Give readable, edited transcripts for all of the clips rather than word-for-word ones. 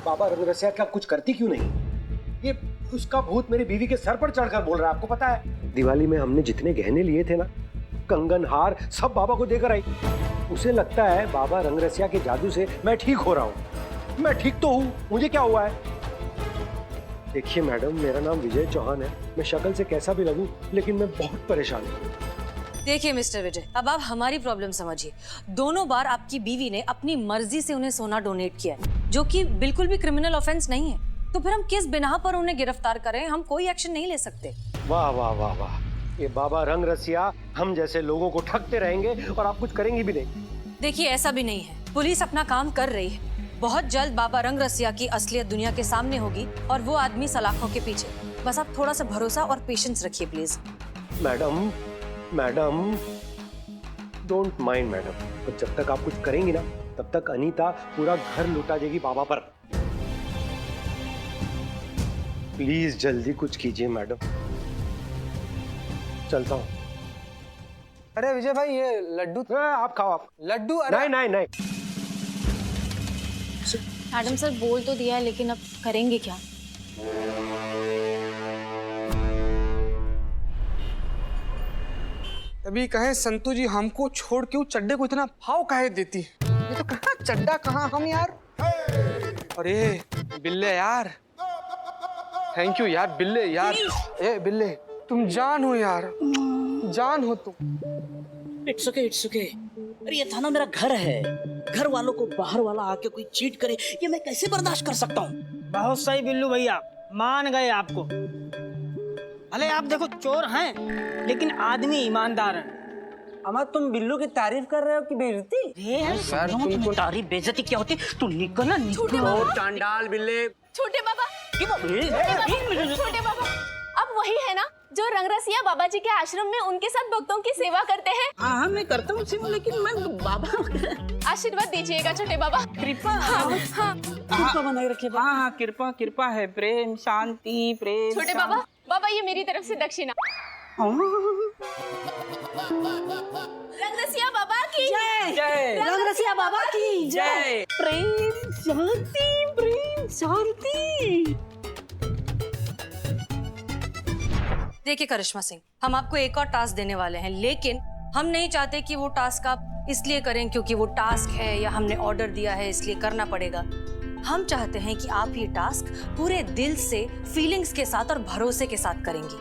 बाबा रंगरसिया क्या कुछ करती क्यों नहीं? ये उसका भूत मेरी बीवी के सर पर चढ़कर बोल रहा है, आपको पता है? दिवाली में हमने जितने गहने लिए थे ना, कंगन हार सब बाबा को देकर आई। उसे लगता है बाबा रंगरसिया के जादू से मैं ठीक हो रहा हूँ। मैं ठीक तो हूँ, मुझे क्या हुआ है? देखिए मैडम, मेरा नाम विजय चौहान है। मैं शक्ल से कैसा भी लगूं, लेकिन मैं बहुत परेशान हूँ। देखिए मिस्टर विजय, अब आप हमारी प्रॉब्लम समझिए। दोनों बार आपकी बीवी ने अपनी मर्जी से उन्हें सोना डोनेट किया है, जो कि बिल्कुल भी क्रिमिनल ऑफेंस नहीं है। तो फिर हम किस बिना पर उन्हें गिरफ्तार करें? हम कोई एक्शन नहीं ले सकते। वाह वाह वाह वाह, ये बाबा रंगरसिया हम जैसे लोगों को ठगते रहेंगे और आप कुछ करेंगी भी नहीं। देखिए ऐसा भी नहीं है, पुलिस अपना काम कर रही है। बहुत जल्द बाबा रंगरसिया की असलियत दुनिया के सामने होगी और वो आदमी सलाखों के पीछे। बस आप थोड़ा सा भरोसा और पेशेंस रखिए please. Madam don't mind madam, तो जब तक आप कुछ करेंगी ना, तब तक अनीता पूरा घर लुटा देगी बाबा पर। प्लीज जल्दी कुछ कीजिए मैडम। चलता हूँ। अरे विजय भाई, ये लड्डू आप खाओ आप। लड्डू। अरे नहीं। मैडम सर बोल तो दिया है, लेकिन अब करेंगे क्या? अभी कहे संतू जी हमको छोड़ के चड्डे को इतना भाव काहे देती? ये तो कहा चड्डा कहाँ हम यार। अरे बिल्ले यार, थैंक यू यार बिल्ले यार। ए बिल्ले, तुम जान हो यार, जान हो तुम। It's okay. अरे ये थाना मेरा घर है। घर वालों को बाहर वाला आके कोई चीट करे, ये मैं कैसे बर्दाश्त कर सकता हूँ? बहुत सही बिल्लू भैया, मान गए आपको। अरे आप देखो चोर हैं, लेकिन आदमी ईमानदार है। अमर तुम बिल्लू की तारीफ कर रहे हो कि बेइज्जती? सर तुमको तारीफ बेइज्जती क्या होती? तू निकल ना, निकल। चांडाल बिल्ले। छोटे बाबा, छोटे बाबा, अब वही है ना जो रंगरसिया बाबा जी के आश्रम में उनके साथ भक्तों की सेवा करते हैं? हाँ मैं करता हूँ सेवा, लेकिन मैं बाबा आशीर्वाद दीजिएगा छोटे बाबा। कृपा। हाँ। कृपा बनाए रखे। हाँ कृपा है, प्रेम शांति प्रेम। छोटे बाबा, बाबा ये मेरी तरफ से दक्षिणा। रंगरसिया बाबा की जय। रंगरसिया बाबा की जय। प्रेम शांति। देखिए करिश्मा सिंह, हम आपको एक और टास्क देने वाले हैं, लेकिन हम नहीं चाहते कि वो टास्क आप इसलिए करें क्योंकि वो टास्क है या हमने ऑर्डर दिया है इसलिए करना पड़ेगा। हम चाहते हैं कि आप ये टास्क पूरे दिल से, फीलिंग्स के साथ और भरोसे के साथ करेंगी।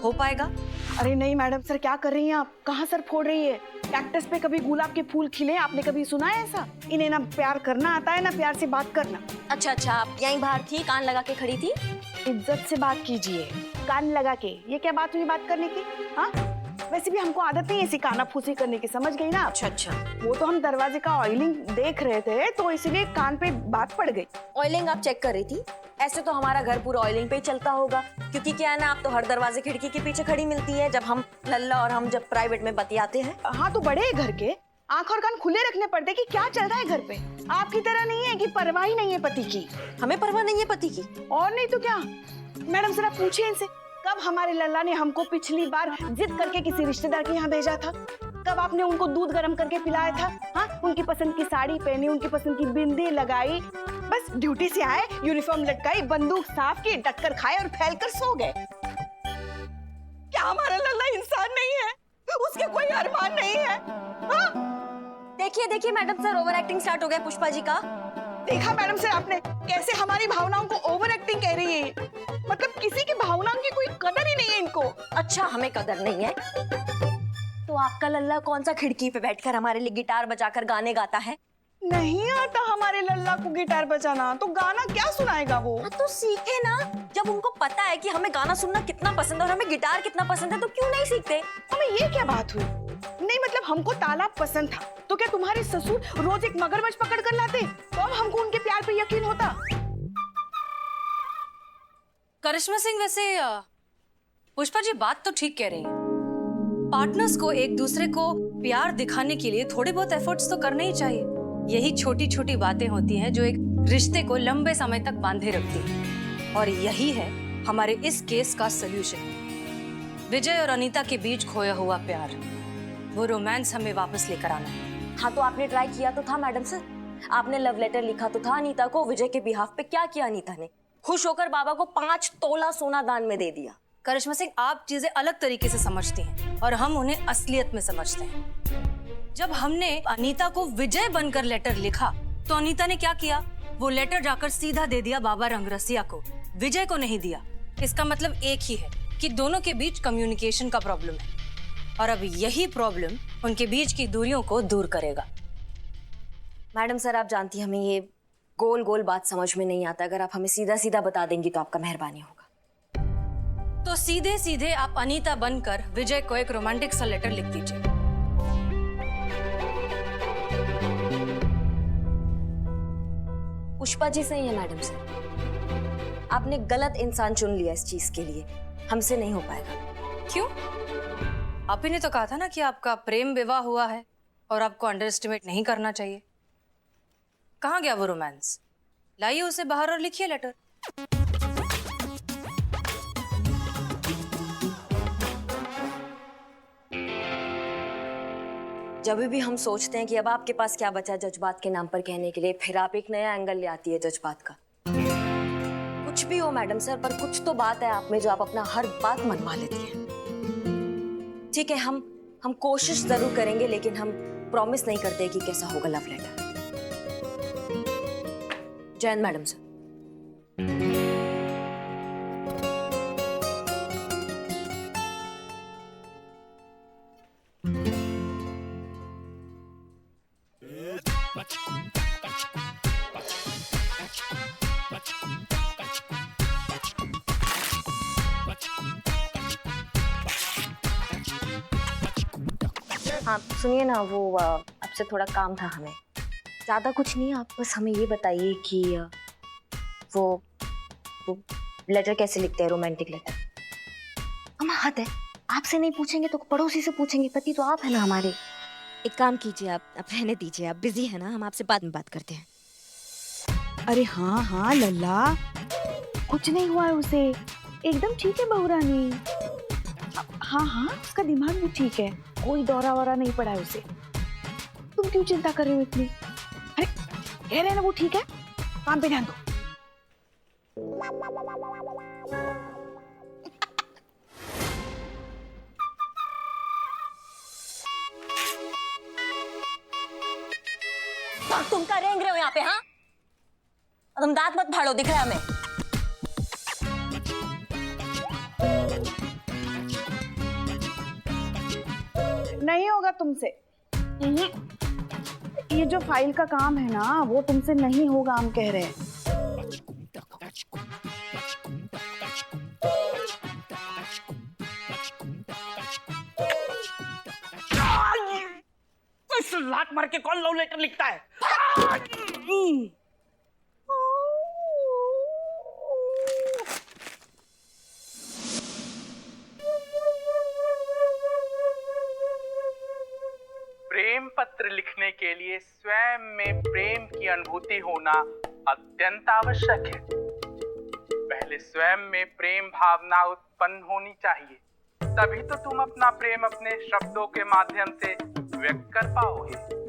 हो पाएगा? अरे नहीं मैडम सर, क्या कर रही हैं आप? कहाँ सर फोड़ रही है? कैक्टस पे कभी गुलाब के फूल खिले? आपने कभी सुना है ऐसा? इन्हें ना प्यार करना आता है ना प्यार से बात करना। अच्छा, आप यहीं बाहर थी, कान लगा के खड़ी थी? इज्जत से बात कीजिए, कान लगा के। ये क्या बात हुई बात करने की? हाँ, वैसे भी हमको आदत नहीं है ऐसी काना फूसी करने की, समझ गई ना? अच्छा। वो तो हम दरवाजे का ऑयलिंग देख रहे थे, तो इसलिए कान पे बात पड़ गई। ऑयलिंग आप चेक कर रही थी? ऐसे तो हमारा घर पूरा ऑयलिंग पे ही चलता होगा, क्योंकि क्या है ना, आप तो हर दरवाजे खिड़की के पीछे खड़ी मिलती है जब हम लल्ला और हम जब प्राइवेट में बतियाते हैं। हाँ तो बड़े हैं घर के, आंख और कान खुले रखने पड़ते कि क्या चल रहा है घर पे। आपकी तरह नहीं है कि परवाह ही नहीं है पति की। हमें परवाह नहीं है पति की? और नहीं तो क्या। मैडम जरा पूछिए इनसे, कब हमारे लल्ला ने हमको पिछली बार जिद करके किसी रिश्तेदार के यहाँ भेजा था? कब आपने उनको दूध गर्म करके पिलाया था? हाँ, उनकी पसंद की साड़ी पहनी, उनकी पसंद की बिंदी लगाई, बस ड्यूटी से आए, यूनिफॉर्म लटकाई, बंदूक साफ की, टक्कर खाए और फैलकर सो गए। क्या हमारा लल्ला इंसान नहीं है? उसके कोई अरमान नहीं है? हाँ? देखिए madam sir, over acting start हो गया पुष्पा जी का। देखा मैडम सर आपने कैसे हमारी भावनाओं को ओवर एक्टिंग कह रही है? मतलब किसी की भावनाओं की कोई कदर ही नहीं है इनको। अच्छा, हमें कदर नहीं है? तो आपका लल्ला कौन सा खिड़की पे बैठकर हमारे लिए गिटार बजाकर गाने गाता है? नहीं आता हमारे लल्ला को गिटार बजाना, तो गाना क्या सुनाएगा वो? तो सीखे ना। जब उनको पता है कि हमें गाना सुनना कितना पसंद है और हमें गिटार कितना पसंद है, तो क्यों नहीं सीखते? हमें ये क्या बात हुई? नहीं मतलब हमको तालाब पसंद था, तो क्या तुम्हारे ससुर रोज एक मगरमच्छ पकड़ कर लाते? तो अब हमको उनके प्यार पे यकीन होता। करिश्मा सिंह, वैसे पुष्पा जी बात तो ठीक कह रही हैं। पार्टनर्स को एक दूसरे को प्यार दिखाने के लिए थोड़े बहुत एफर्ट्स तो करने ही चाहिए। यही छोटी छोटी बातें होती हैं जो एक रिश्ते को लंबे समय तक बांधे रखती हैं, और यही है हमारे इस केस का सलूशन। विजय और अनीता के बीच खोया हुआ प्यार, वो रोमांस हमें वापस लेकर आना है। हाँ तो आपने ट्राई किया तो था मैडम सर, आपने लव लेटर लिखा तो था अनीता को, विजय के बिहाफ पे क्या किया अनीता ने? खुश होकर बाबा को 5 तोला सोना दान में दे दिया। करिश्मा सिंह, आप चीजें अलग तरीके से समझती हैं और हम उन्हें असलियत में समझते हैं। जब हमने अनीता को विजय बनकर लेटर लिखा तो अनीता ने क्या किया? वो लेटर जाकर सीधा दे दिया बाबा रंगरसिया को, विजय को नहीं दिया। इसका मतलब एक ही है कि दोनों के बीच कम्युनिकेशन का प्रॉब्लम है और अब यही प्रॉब्लम उनके बीच की दूरियों को दूर करेगा। मैडम सर, आप जानती हैं हमें ये गोल गोल बात समझ में नहीं आता। अगर आप हमें सीधा सीधा बता देंगी तो आपका मेहरबानी होगा। तो सीधे सीधे आप अनीता बनकर विजय को एक रोमांटिक सा लेटर लिख दीजिए। पुष्पा जी सही है मैडम सर, आपने गलत इंसान चुन लिया इस चीज के लिए, हमसे नहीं हो पाएगा। क्यों? आप ही ने तो कहा था ना कि आपका प्रेम विवाह हुआ है और आपको अंडर एस्टिमेट नहीं करना चाहिए। कहाँ गया वो रोमांस? लाइए उसे बाहर और लिखिए लेटर। जब भी हम सोचते हैं कि अब आपके पास क्या बचा जज्बात के नाम पर कहने के लिए, फिर आप एक नया एंगल ले आती है जज्बात का। कुछ भी हो मैडम सर, पर कुछ तो बात है आप में जो आप अपना हर बात मनवा लेती हैं। ठीक है, हम कोशिश जरूर करेंगे, लेकिन हम प्रॉमिस नहीं करते कि कैसा होगा love letter. Jain madam sir. हाँ सुनिए ना, वो आपसे थोड़ा काम था हमें। ज़्यादा कुछ नहीं, आप बस हमें ये बताइए कि वो लेटर कैसे लिखते हैं, रोमांटिक लेटर। हम हद है, आपसे नहीं पूछेंगे तो पड़ोसी से पूछेंगे, पति तो आप है ना हमारे। एक काम कीजिए, आप रहने दीजिए, आप बिजी है ना, हम आपसे बाद में बात करते हैं। अरे हाँ हाँ लल्ला, कुछ नहीं हुआ है उसे, एकदम ठीक है बहू रानी। हाँ हाँ, उसका दिमाग भी ठीक है, कोई दौरा वौरा नहीं पड़ा है उसे। तुम क्यों चिंता कर रहे हो इतनी? अरे कह रहे ना वो ठीक है, काम पे ध्यान दो। तुम क्या रेंग रहे हो यहाँ पे? हाँ, तुम दांत मत फाड़ो, दिख रहा है हमें। नहीं होगा तुमसे। ये जो फाइल का काम है ना, वो तुमसे नहीं होगा, हम कह रहे हैं। लात मार के कौन लव लेटर लिखता है? प्रेम पत्र लिखने के लिए स्वयं में प्रेम की अनुभूति होना अत्यंत आवश्यक है। पहले स्वयं में प्रेम भावना उत्पन्न होनी चाहिए, तभी तो तुम अपना प्रेम अपने शब्दों के माध्यम से व्यक्त कर पाओगे।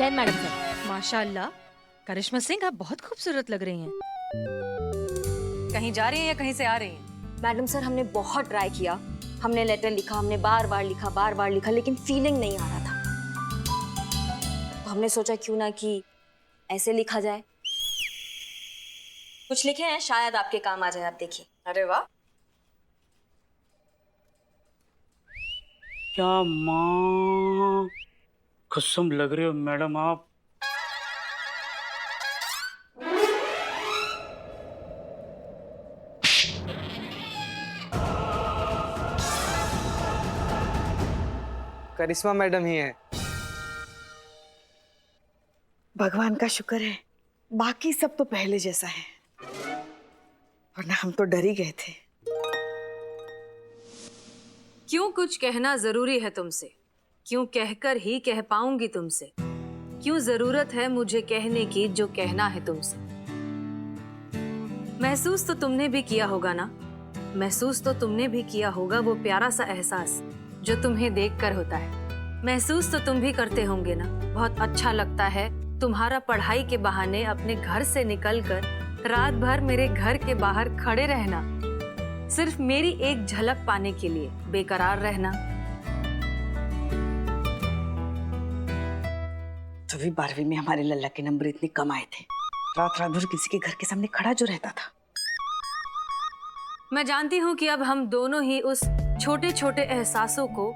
Jain madam sir. माशाल्लाह, करिश्मा सिंह आप बहुत खूबसूरत लग रही हैं। कहीं जा रही हैं या कहीं से आ रही हैं? मैडम सर, हमने बहुत ट्राई किया, हमने लेटर लिखा, हमने बार बार लिखा, लेकिन फीलिंग नहीं आ रहा था। तो हमने सोचा क्यों ना कि ऐसे लिखा जाए। कुछ लिखे हैं, शायद आपके काम आ जाए। आप देखिए। अरे वाह, क्या माँ कसम लग रही हो मैडम आप। करिश्मा मैडम ही है। भगवान का शुक्र है, बाकी सब तो पहले जैसा है, वरना हम तो डर ही गए थे। क्यों कुछ कहना जरूरी है तुमसे? क्यों कहकर ही कह पाऊंगी तुमसे? क्यों जरूरत है मुझे कहने की जो कहना है तुमसे? महसूस तो तुमने भी किया होगा ना, महसूस तो तुमने भी किया होगा वो प्यारा सा एहसास जो तुम्हें देखकर होता है। महसूस तो तुम भी करते होंगे ना, बहुत अच्छा लगता है तुम्हारा पढ़ाई के बहाने अपने घर से निकलकर रात भर मेरे घर के बाहर खड़े रहना, सिर्फ मेरी एक झलक पाने के लिए बेकरार रहना। तभी 12वीं में हमारे लल्ला के नंबर इतने कम आए थे, रात रात भर किसी के घर के सामने खड़ा जो रहता था। मैं जानती हूँ कि अब हम दोनों ही उस छोटे छोटे एहसासों को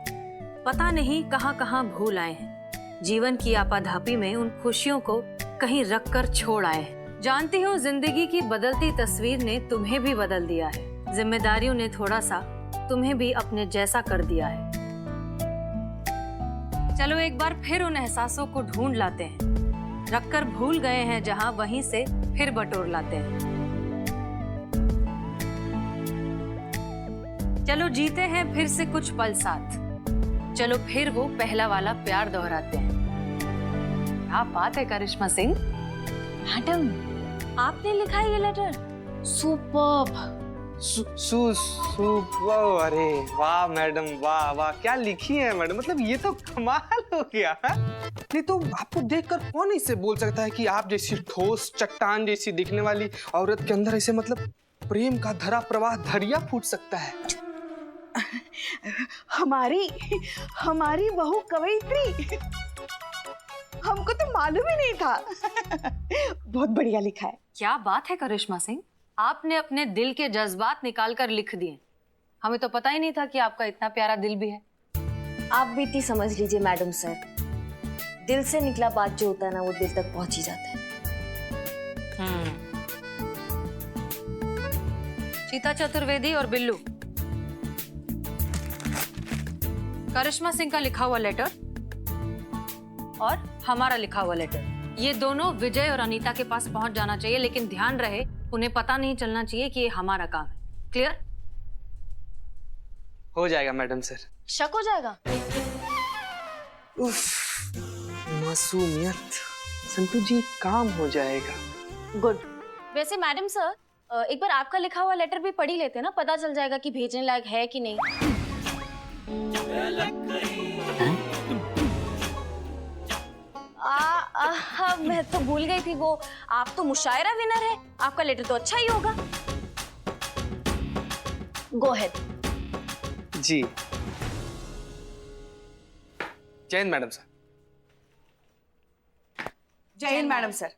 पता नहीं कहाँ कहाँ भूल आए हैं। जीवन की आपाधापी में उन खुशियों को कहीं रख कर छोड़ आए हैं। जानती हूँ जिंदगी की बदलती तस्वीर ने तुम्हें भी बदल दिया है, जिम्मेदारियों ने थोड़ा सा तुम्हें भी अपने जैसा कर दिया है। चलो एक बार फिर उन एहसासों को ढूंढ लाते हैं, रखकर भूल गए हैं जहां वहीं से फिर बटोर लाते हैं। चलो जीते हैं फिर से कुछ पल साथ, चलो फिर वो पहला वाला प्यार दोहराते हैं। क्या बात है करिश्मा सिंह। मैडम, आपने लिखा है ये लेटर? सुपर्ब। अरे वाह मैडम, वाह वाह, क्या लिखी है मैडम, मतलब ये तो कमाल हो गया है। नहीं तो आपको देखकर कौन इससे बोल सकता है कि आप जैसी ठोस चट्टान जैसी दिखने वाली औरत के अंदर ऐसे मतलब प्रेम का धरा प्रवाह दरिया फूट सकता है। हमारी बहू कवयित्री, हमको तो मालूम ही नहीं था। बहुत बढ़िया लिखा है। क्या बात है करिश्मा सिंह, आपने अपने दिल के जज्बात निकाल कर लिख दिए। हमें तो पता ही नहीं था कि आपका इतना प्यारा दिल भी है। आप भी इतनी समझ लीजिए मैडम सर, दिल से निकला बात जो होता है ना, वो दिल तक पहुंच ही जाता है। चीता चतुर्वेदी और बिल्लू, करिश्मा सिंह का लिखा हुआ लेटर और हमारा लिखा हुआ लेटर, ये दोनों विजय और अनीता के पास पहुंच जाना चाहिए, लेकिन ध्यान रहे उन्हें पता नहीं चलना चाहिए कि ये हमारा काम है। क्लियर? हो जाएगा मैडम सर। शक हो जाएगा। उफ, मासूमियत। संतु जी, काम हो जाएगा। गुड। वैसे मैडम सर, एक बार आपका लिखा हुआ लेटर भी पढ़ ही लेते हैं ना, पता चल जाएगा कि भेजने लायक है कि नहीं। मैं तो भूल गई थी, वो आप तो मुशायरा विनर है, आपका लेटर तो अच्छा ही होगा। Go ahead. जी। जय हिंद मैडम सर। जय हिंद मैडम सर।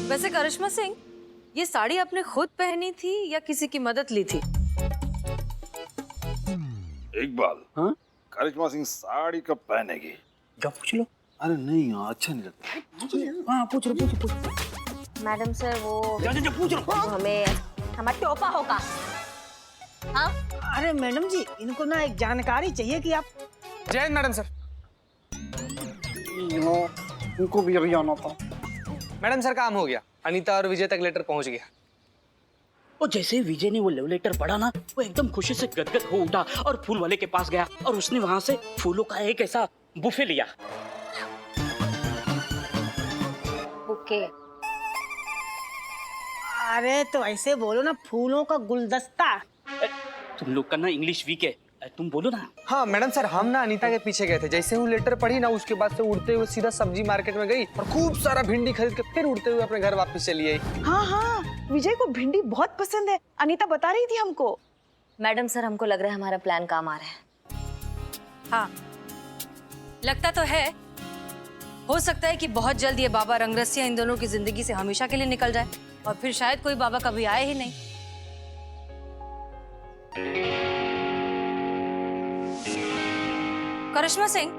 वैसे करिश्मा सिंह, ये साड़ी आपने खुद पहनी थी या किसी की मदद ली थी? इकबाल, हाँ? करिश्मा सिंह साड़ी कब पहनेगी? क्या पूछ लो। अरे नहीं यार, अच्छा नहीं लगता। हाँ पूछ लो। मैडम सर, वो पूछ लो। हमें हमारा टोपा होगा। हाँ? अरे मैडम जी, इनको ना एक जानकारी चाहिए कि आप। जय हिंद मैडम सर। इनको भी अभी आना था। मैडम सर, काम हो गया, अनीता और विजय तक लेटर पहुंच गया। और जैसे विजय ने वो लव लेटर पढ़ा ना, वो एकदम खुशी से गदगद हो उठा और फूल वाले के पास गया और उसने वहां से फूलों का एक ऐसा बुफे लिया। बुके। अरे तो ऐसे बोलो ना, फूलों का गुलदस्ता। तुम लोग का ना इंग्लिश वीक है, तुम बोलो ना। हाँ मैडम सर, हम ना अनीता के पीछे गए थे। जैसे वो लेटर पढ़ी ना, उसके बाद से उड़ते हुए सीधा सब्जी मार्केट में गई और खूब सारा भिंडी खरीद के फिर उड़ते हुए अपने घर वापस चली आई। हाँ हाँ, विजय को भिंडी बहुत पसंद है, अनीता बता रही थी हमको। मैडम सर, हमको लग रहा है हमारा प्लान काम आ रहा है। हाँ, लगता तो है। हो सकता है कि बहुत जल्द ये बाबा रंगरसिया इन दोनों की जिंदगी से हमेशा के लिए निकल जाए और फिर शायद कोई बाबा कभी आए ही नहीं। करिश्मा सिंह,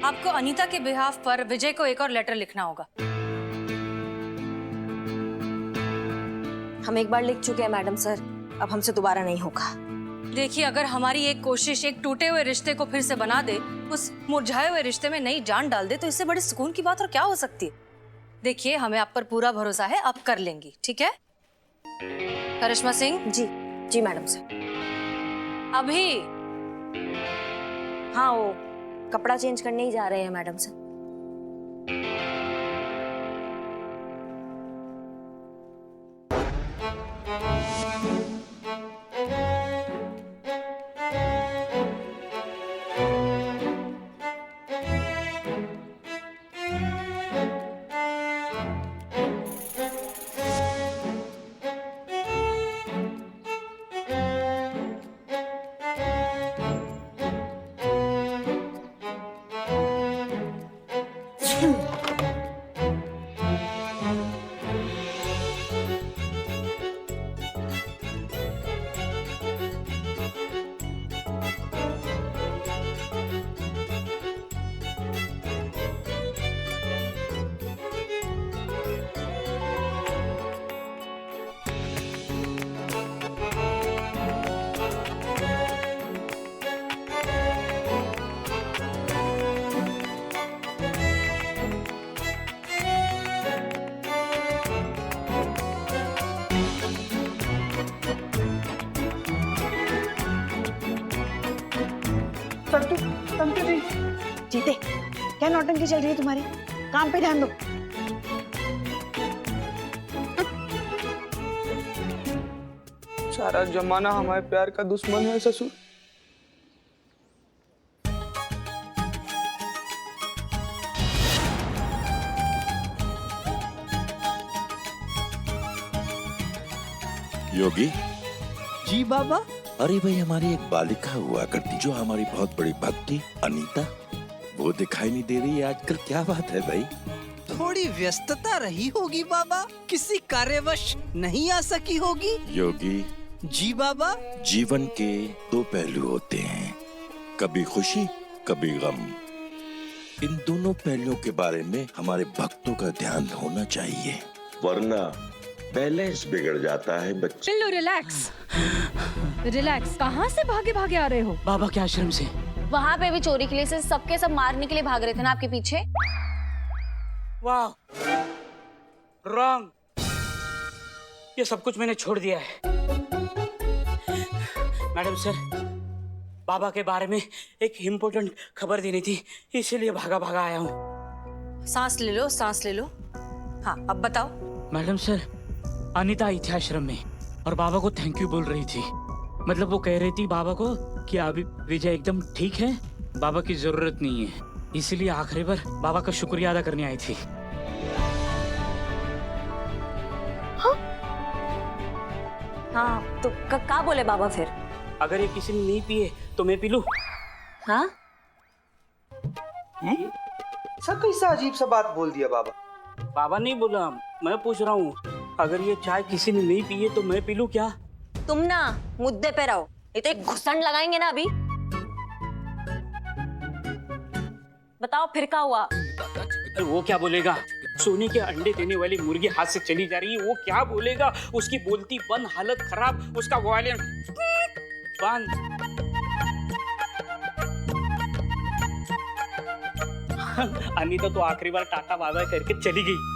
आपको अनीता के बिहाफ पर विजय को एक और लेटर लिखना होगा। हम एक बार लिख चुके हैं मैडम सर, अब हमसे दोबारा नहीं होगा। देखिए, अगर हमारी एक कोशिश एक टूटे हुए रिश्ते को फिर से बना दे, उस मुरझाए हुए रिश्ते में नई जान डाल दे, तो इससे बड़े सुकून की बात और क्या हो सकती है। देखिए, हमें आप पर पूरा भरोसा है, आप कर लेंगी, ठीक है? करिश्मा सिंह। जी जी मैडम सर। अभी हाँ, वो कपड़ा चेंज करने ही जा रहे हैं मैडम सर। जीते, क्या नौटंकी चल रही है तुम्हारी? काम पे ध्यान दो। सारा जमाना हमारे प्यार का दुश्मन है ससुर। योगी जी बाबा। अरे भाई, हमारी एक बालिका हुआ करती जो हमारी बहुत बड़ी भक्ति अनीता, वो दिखाई नहीं दे रही आजकल। क्या बात है भाई? थोड़ी व्यस्तता रही होगी बाबा, किसी कार्यवश नहीं आ सकी होगी। योगी जी बाबा। जीवन के दो पहलू होते हैं, कभी खुशी कभी गम। इन दोनों पहलुओं के बारे में हमारे भक्तों का ध्यान होना चाहिए, वरना बैलेंस बिगड़ जाता है बच्चे। Billu relax, relax. कहाँ से भागे भागे आ रहे हो? बाबा के आश्रम से। वहाँ पे भी चोरी के लिए से सबके सब मारने के लिए भाग रहे थे ना आपके पीछे। वाह, रॉन्ग। ये सब कुछ मैंने छोड़ दिया है। मैडम सर, बाबा के बारे में एक इम्पोर्टेंट खबर देनी थी, इसीलिए भागा भागा आया हूँ। सांस ले लो, सांस ले लो। हाँ, अब बताओ। मैडम सर, अनीता आई थी आश्रम में और बाबा को थैंक यू बोल रही थी। मतलब वो कह रही थी बाबा को कि अभी विजय एकदम ठीक है, बाबा की जरूरत नहीं है, इसीलिए आखिरी बार बाबा का शुक्रिया अदा करने आई थी। हाँ, तो क्या बोले बाबा फिर? अगर ये किसी ने नहीं पिए तो मैं पी लूं? हाँ, सब कैसा अजीब सा बात बोल दिया बाबा। बाबा नहीं बोला, मैं पूछ रहा हूँ, अगर ये चाय किसी ने नहीं पी है तो मैं पी लूं क्या? तुम ना मुद्दे पे रहो, ये तो एक घुसंड लगाएंगे ना अभी। बताओ फिर क्या हुआ? अरे वो क्या बोलेगा? सोने के अंडे देने वाली मुर्गी हाथ से चली जा रही है, वो क्या बोलेगा? उसकी बोलती बंद, हालत खराब, उसका वॉल्यूम बंद। अनीता तो आखिरी बार टाटा बाय बाय करके चली गई।